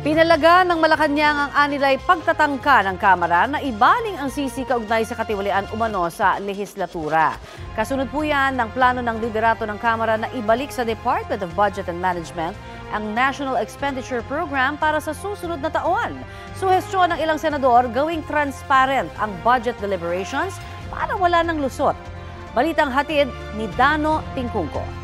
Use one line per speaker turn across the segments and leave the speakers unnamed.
Pinalaga ng Malacanang ang anilay pagtatangka ng Kamara na ibaling ang sisi kaugnay sa katiwalian umano sa lehislatura. Kasunod po yan ng plano ng liderato ng Kamara na ibalik sa Department of Budget and Management ang National Expenditure Program para sa susunod na taon. Suhestyon ng ilang senador gawing transparent ang budget deliberations para wala ng lusot. Balitang hatid ni Dano Tingkungko.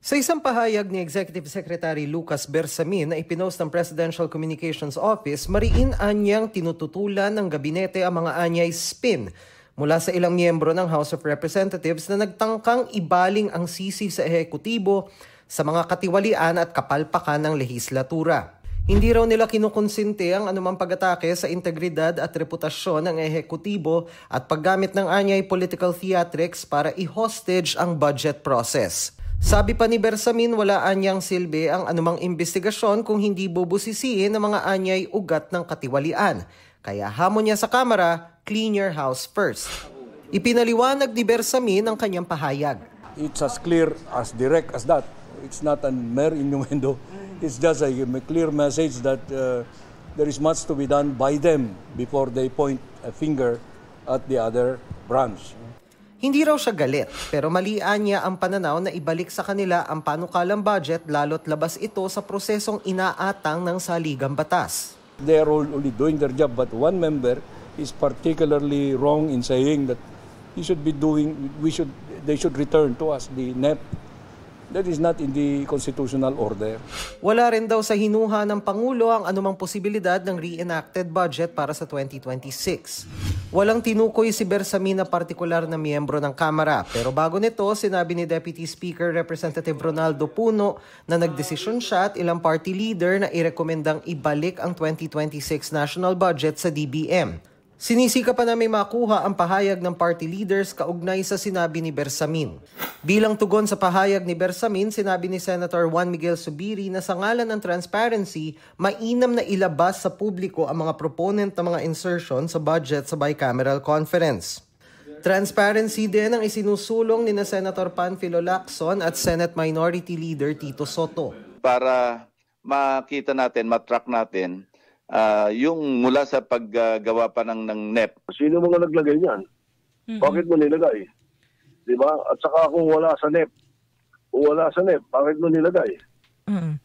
Sa isang pahayag ni Executive Secretary Lucas Bersamin na ipinost ng Presidential Communications Office, mariin anyang tinututulan ng gabinete ang mga anyay spin mula sa ilang miyembro ng House of Representatives na nagtangkang ibaling ang sisi sa ehekutibo sa mga katiwalian at kapalpakan ng lehislatura. Hindi raw nila kinukonsinte ang anumang pag-atake sa integridad at reputasyon ng ehekutibo at paggamit ng anyay political theatrics para i-hostage ang budget process. Sabi pa ni Bersamin, wala anyang silbi ang anumang investigasyon kung hindi bubusisiin ng mga anyay ugat ng katiwalian. Kaya hamon niya sa Kamara, clean your house first. Ipinaliwanag ni Bersamin ang kanyang pahayag.
It's as clear, as direct as that. It's not a mere innuendo. It's just a clear message that there is much to be done by them before they point a finger at the other branch.
Hindi raw siya galit, pero malian niya ang pananaw na ibalik sa kanila ang panukalang budget lalo't labas ito sa prosesong inaatang ng saligang batas.
They are only doing their job, but one member is particularly wrong in saying that they should return to us the NEP. That is not in the constitutional order.
Wala rin daw sa hinuha ng Pangulo ang anumang posibilidad ng reenacted budget para sa 2026. Walang tinukoy si Bersamin na partikular na miyembro ng Kamara, pero bago nito, sinabi ni Deputy Speaker Representative Ronaldo Puno na nagdesisyon siya at ilang party leader na irekomendang ibalik ang 2026 national budget sa DBM. Sinisika pa na may makuha ang pahayag ng party leaders kaugnay sa sinabi ni Bersamin. Bilang tugon sa pahayag ni Bersamin, sinabi ni Senator Juan Miguel Zubiri na sa ngalan ng transparency, mainam na ilabas sa publiko ang mga proponent ng mga insertion sa budget sa bicameral conference. Transparency din ang isinusulong ni Senator Panfilo Lacson at Senate Minority Leader Tito Soto.
Para makita natin, matrack natin, yung mula sa paggawa pa ng NEP.
Sino mga naglagay niyan? Bakit mo nilagay? Diba? At saka kung wala sa NEP, bakit mo nilagay?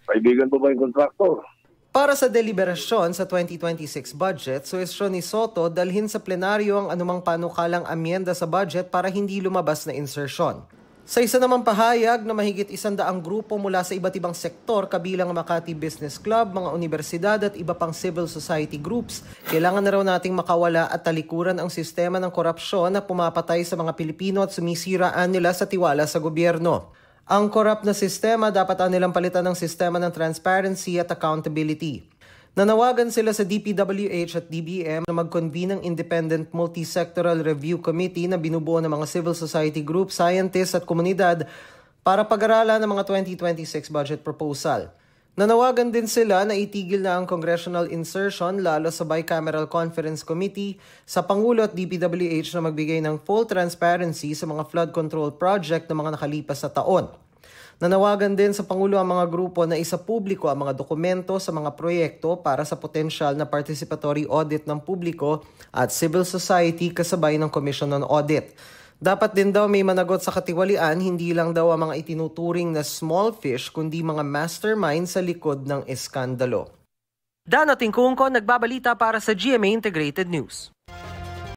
Kaibigan mo ba yung kontraktor?
Para sa deliberasyon sa 2026 budget, suhestyon ni Soto dalhin sa plenaryo ang anumang panukalang amyenda sa budget para hindi lumabas na insertion. Sa isa namang pahayag na mahigit 100 grupo mula sa iba't ibang sektor kabilang ang Makati Business Club, mga universidad at iba pang civil society groups, kailangan na raw nating makawala at talikuran ang sistema ng korupsyon na pumapatay sa mga Pilipino at sumisiraan nila sa tiwala sa gobyerno. Ang korap na sistema dapat nilang palitan ng sistema ng transparency at accountability. Nanawagan sila sa DPWH at DBM na mag-convene ng Independent Multi-Sectoral Review Committee na binubuo ng mga civil society group, scientists at komunidad para pag-aralan ng mga 2026 budget proposal. Nanawagan din sila na itigil na ang congressional insertion lalo sa Bicameral Conference Committee sa Pangulo at DPWH na magbigay ng full transparency sa mga flood control project ng mga nakalipas na taon. Nanawagan din sa Pangulo ang mga grupo na isapubliko ang mga dokumento sa mga proyekto para sa potensyal na participatory audit ng publiko at civil society kasabay ng Commission on Audit. Dapat din daw may managot sa katiwalian, hindi lang daw ang mga itinuturing na small fish kundi mga mastermind sa likod ng eskandalo. Dano Tingkungko, nagbabalita para sa GMA Integrated News.